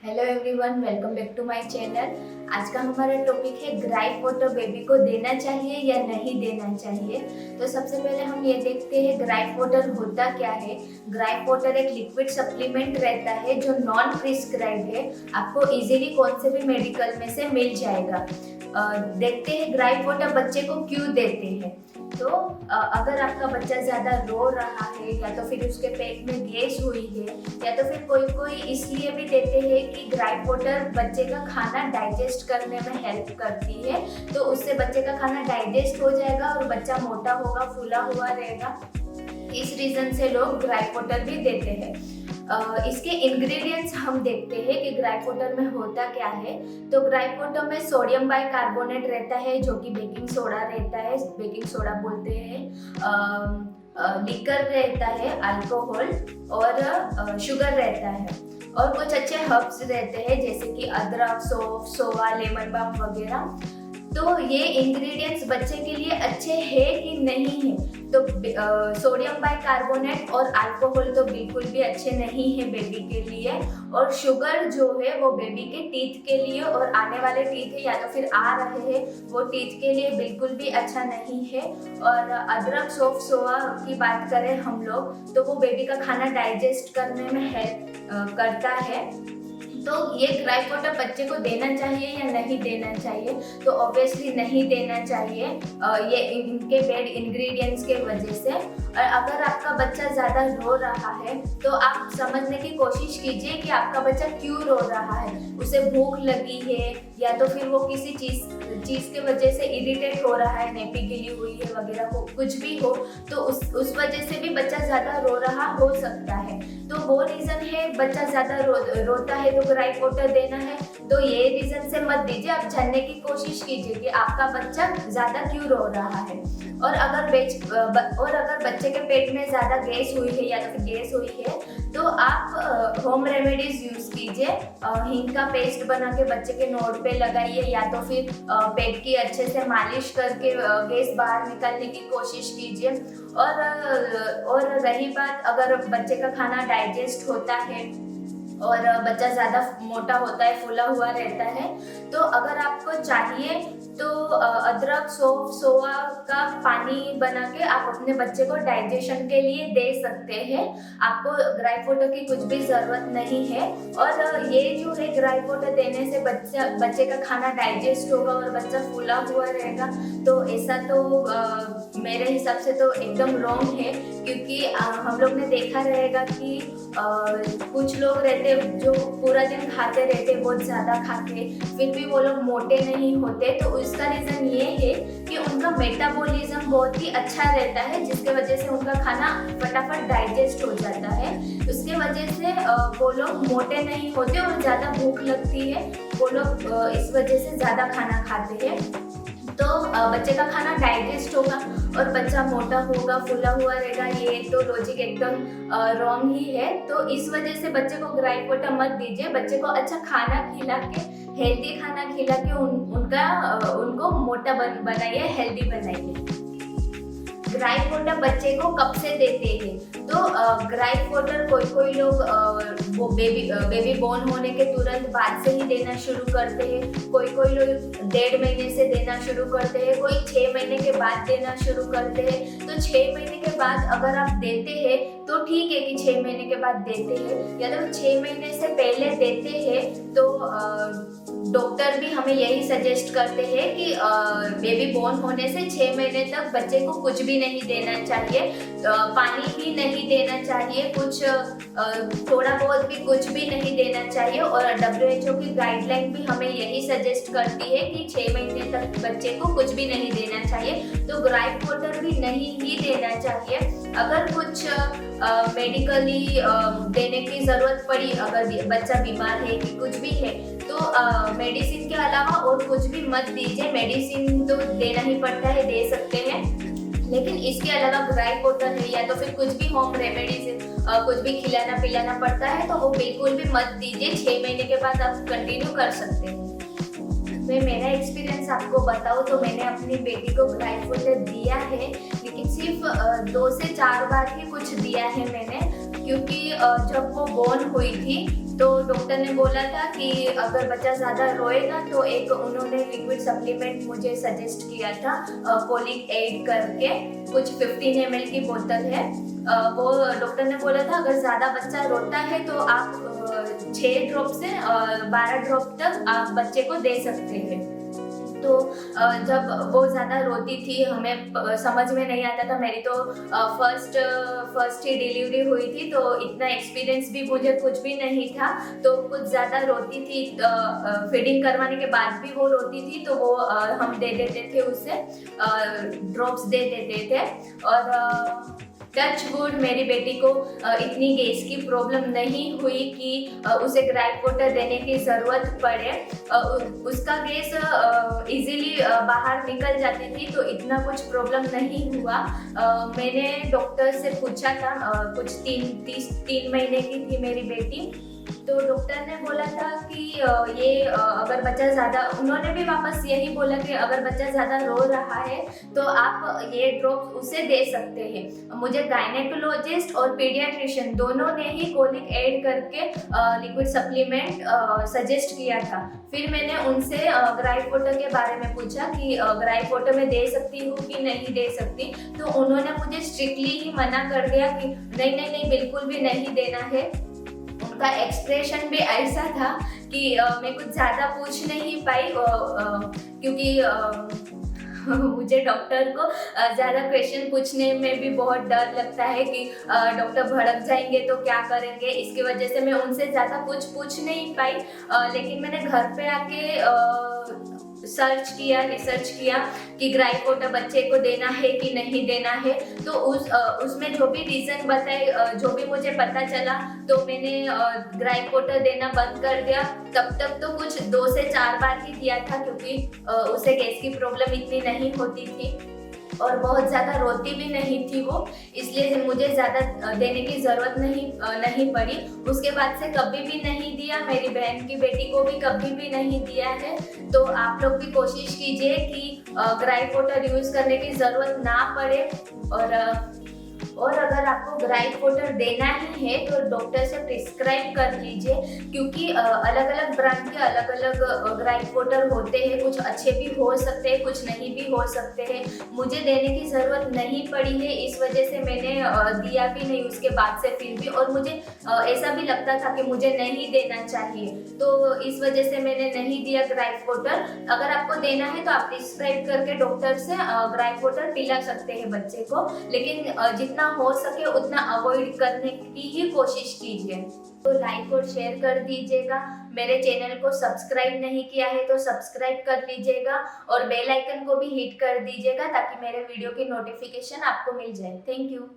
Hello everyone, welcome back to my channel. आज का हमारा टॉपिक है ग्राइप वाटर बेबी को देना चाहिए या नहीं देना चाहिए। तो सबसे पहले हम ये देखते हैं ग्राइप वाटर होता क्या है। ग्राइप वाटर एक लिक्विड सप्लीमेंट रहता है जो नॉन प्रिस्क्राइब है, आपको इजीली कौन से भी मेडिकल में से मिल जाएगा। देखते हैं ग्राइप वाटर बच्चे को क्यों देते हैं। तो अगर आपका बच्चा ज़्यादा रो रहा है या तो फिर उसके पेट में गैस हुई है या तो फिर कोई इसलिए भी देते हैं कि ग्राइप वाटर बच्चे का खाना डाइजेस्ट करने में हेल्प करती है, तो उससे बच्चे का खाना डाइजेस्ट हो जाएगा और बच्चा मोटा होगा, फूला हुआ रहेगा। इस रीज़न से लोग ग्राइप वाटर भी देते हैं। इसके इंग्रेडिएंट्स हम देखते हैं कि ग्राइप वाटर में होता क्या है। तो ग्राइप वाटर में सोडियम बाइकार्बोनेट रहता है जो कि बेकिंग सोडा रहता है, बेकिंग सोडा बोलते हैं। लिकर रहता है, अल्कोहल और शुगर रहता है और कुछ अच्छे हर्ब्स रहते हैं जैसे कि अदरक, सौंफ, सोवा, लेमन बाम वगैरह। तो ये इंग्रेडिएंट्स बच्चे के लिए अच्छे हैं कि नहीं है। तो सोडियम बाइकार्बोनेट और अल्कोहल तो बिल्कुल भी अच्छे नहीं है बेबी के लिए, और शुगर जो है वो बेबी के टीथ के लिए और आने वाले टीथ है या तो फिर आ रहे हैं वो टीथ के लिए बिल्कुल भी अच्छा नहीं है। और अदरक, सौंफ, सोआ की बात करें हम लोग तो वो बेबी का खाना डाइजेस्ट करने में हेल्प करता है। तो ये ग्राइप वाटर बच्चे को देना चाहिए या नहीं देना चाहिए, तो ऑब्वियसली नहीं देना चाहिए ये इनके बैड इंग्रेडिएंट्स के वजह से। और अगर आपका बच्चा ज़्यादा रो रहा है तो आप समझने की कोशिश कीजिए कि आपका बच्चा क्यों रो रहा है। उसे भूख लगी है या तो फिर वो किसी चीज़ के वजह से इरिटेट हो रहा है, नेपी गिली हुई है वगैरह, हो कुछ भी हो, तो उस वजह से भी बच्चा ज़्यादा रो रहा हो सकता है। तो वो रीज़न है बच्चा ज़्यादा रोता है तो ग्राइप वाटर देना है, तो ये रीज़न से मत दीजिए। आप जानने की कोशिश कीजिए कि आपका बच्चा ज़्यादा क्यों रो रहा है। और अगर बच्चे के पेट में ज़्यादा गैस हुई है या तो फिर गैस हुई है तो आप होम रेमेडीज यूज़ कीजिए। हींग का पेस्ट बना के बच्चे के नोड पे लगाइए या तो फिर पेट की अच्छे से मालिश करके गैस बाहर निकालने की कोशिश कीजिए। और रही बात, अगर बच्चे का खाना डाइजेस्ट होता है और बच्चा ज़्यादा मोटा होता है, फूला हुआ रहता है, तो अगर आपको चाहिए तो अदरक, सौंफ, सोआ का पानी बना के आप अपने बच्चे को डाइजेशन के लिए दे सकते हैं। आपको ग्राइप वाटर की कुछ भी ज़रूरत नहीं है। और ये जो है ग्राइप वाटर देने से बच्चे का खाना डाइजेस्ट होगा और बच्चा फूला हुआ रहेगा, तो ऐसा तो मेरे हिसाब से तो एकदम रॉन्ग है। क्योंकि हम लोग ने देखा रहेगा कि कुछ लोग रहते जो पूरा दिन खाते रहते, बहुत ज़्यादा खाते, फिर भी वो लोग मोटे नहीं होते। तो उसका रीज़न ये है कि उनका मेटाबॉलिज्म बहुत ही अच्छा रहता है, जिसके वजह से उनका खाना फटाफट डाइजेस्ट हो जाता है। उसके वजह से वो लोग मोटे नहीं होते और ज़्यादा भूख लगती है, वो लोग इस वजह से ज़्यादा खाना खाते हैं। तो बच्चे का खाना डाइजेस्ट होगा और बच्चा मोटा होगा, फूला हुआ रहेगा। ये तो लॉजिक एकदम रॉन्ग ही है। तो इस वजह से बच्चे को ग्राइप वाटर मत दीजिए। बच्चे को अच्छा खाना खिला के, हेल्दी खाना खिला के उनको मोटा बनाइए, हेल्दी बनाइए। ग्राइप वाटर बच्चे को कब से देते हैं? तो ग्राइप वाटर कोई लोग वो बेबी बोर्न होने के तुरंत बाद से ही देना शुरू करते हैं, कोई लोग 1.5 महीने से देना शुरू करते हैं, कोई 6 महीने के बाद देना शुरू करते हैं। तो 6 महीने के बाद अगर आप देते हैं तो ठीक है कि 6 महीने के बाद देते हैं, या तो 6 महीने से पहले देते हैं तो डॉक्टर भी हमें यही सजेस्ट करते हैं कि बेबी बोर्न होने से 6 महीने तक बच्चे को कुछ भी नहीं देना चाहिए, पानी भी नहीं देना चाहिए, कुछ थोड़ा बहुत भी कुछ भी नहीं देना चाहिए। और WHO की गाइडलाइन भी हमें यही सजेस्ट करती है कि 6 महीने तक बच्चे को कुछ भी नहीं देना चाहिए। तो ग्राइप वाटर भी नहीं ही देना चाहिए। अगर कुछ मेडिकली देने की ज़रूरत पड़ी, अगर बच्चा बीमार है कि कुछ भी है, तो मेडिसिन के अलावा और कुछ भी मत दीजिए। मेडिसिन तो देना ही पड़ता है, दे सकते हैं, लेकिन इसके अलावा ग्राइप वाटर है या तो फिर कुछ भी होम रेमेडीज कुछ भी खिलाना पिलाना पड़ता है तो वो बिल्कुल भी मत दीजिए। 6 महीने के बाद आप कंटिन्यू कर सकते हैं। मैं मेरा एक्सपीरियंस आपको बताऊँ तो मैंने अपनी बेटी को ग्राइप वाटर दिया है, लेकिन सिर्फ 2 से 4 बार ही कुछ दिया है मैंने। क्योंकि जब वो बोर्न हुई थी तो डॉक्टर ने बोला था कि अगर बच्चा ज़्यादा रोएगा तो एक उन्होंने लिक्विड सप्लीमेंट मुझे सजेस्ट किया था, कोलिक एड करके, कुछ 15 ml की बोतल है। वो डॉक्टर ने बोला था अगर ज़्यादा बच्चा रोता है तो आप 6 ड्रॉप से 12 ड्रॉप तक आप बच्चे को दे सकते हैं। तो जब वो ज़्यादा रोती थी, हमें समझ में नहीं आता था। मेरी तो फर्स्ट ही डिलीवरी हुई थी, तो इतना एक्सपीरियंस भी मुझे कुछ भी नहीं था। तो कुछ ज़्यादा रोती थी, फीडिंग करवाने के बाद भी वो रोती थी, तो वो हम दे देते थे उसे, ड्रॉप्स दे देते थे। और टच वुड मेरी बेटी को इतनी गैस की प्रॉब्लम नहीं हुई कि उसे ग्राइप वाटर देने की ज़रूरत पड़े। उसका गैस इजीली बाहर निकल जाती थी, तो इतना कुछ प्रॉब्लम नहीं हुआ। मैंने डॉक्टर से पूछा था, कुछ 3 महीने की थी मेरी बेटी, तो डॉक्टर ने बोला था कि ये अगर बच्चा ज़्यादा, उन्होंने भी वापस यही बोला कि अगर बच्चा ज़्यादा रो रहा है तो आप ये ड्रॉप उसे दे सकते हैं। मुझे गायनेकोलॉजिस्ट और पीडियाट्रिशियन दोनों ने ही कोलिक ऐड करके लिक्विड सप्लीमेंट सजेस्ट किया था। फिर मैंने उनसे ग्राइप वाटर के बारे में पूछा कि ग्राइप वाटर मैं दे सकती हूँ कि नहीं दे सकती, तो उन्होंने मुझे स्ट्रिक्टली ही मना कर दिया कि नहीं नहीं नहीं, बिल्कुल भी नहीं देना है। उनका एक्सप्रेशन भी ऐसा था कि मैं कुछ ज़्यादा पूछ नहीं पाई, क्योंकि मुझे डॉक्टर को ज़्यादा क्वेश्चन पूछने में भी बहुत डर लगता है कि डॉक्टर भड़क जाएंगे तो क्या करेंगे। इसकी वजह से मैं उनसे ज़्यादा कुछ पूछ नहीं पाई। लेकिन मैंने घर पे आके रिसर्च किया कि ग्राइप वाटर बच्चे को देना है कि नहीं देना है। तो उसमें जो भी रीज़न बताए, जो भी मुझे पता चला, तो मैंने ग्राइप वाटर देना बंद कर दिया। तब तक तो कुछ 2 से 4 बार ही दिया था, क्योंकि उसे गैस की प्रॉब्लम इतनी नहीं होती थी और बहुत ज़्यादा रोती भी नहीं थी वो, इसलिए मुझे ज़्यादा देने की ज़रूरत नहीं पड़ी। उसके बाद से कभी भी नहीं दिया, मेरी बहन की बेटी को भी कभी भी नहीं दिया है। तो आप लोग भी कोशिश कीजिए कि ग्राइप वाटर यूज़ करने की ज़रूरत ना पड़े। और अगर आपको ग्राइप वाटर देना ही है तो डॉक्टर से प्रिस्क्राइब कर लीजिए, क्योंकि अलग अलग ब्रांड के अलग अलग ग्राइप वाटर होते हैं। कुछ अच्छे भी हो सकते हैं, कुछ नहीं भी हो सकते हैं। मुझे देने की ज़रूरत नहीं पड़ी है, इस वजह से मैंने दिया भी नहीं उसके बाद से फिर भी। और मुझे ऐसा भी लगता था कि मुझे नहीं देना चाहिए, तो इस वजह से मैंने नहीं दिया ग्राइप वाटर। अगर आपको देना है तो आप प्रिस्क्राइब करके डॉक्टर से ग्राइप वाटर पिला सकते हैं बच्चे को, लेकिन जितना हो सके उतना अवॉइड करने की ही कोशिश कीजिए। तो लाइक और शेयर कर दीजिएगा। मेरे चैनल को सब्सक्राइब नहीं किया है तो सब्सक्राइब कर लीजिएगा और बेल आइकन को भी हिट कर दीजिएगा, ताकि मेरे वीडियो की नोटिफिकेशन आपको मिल जाए। Thank you.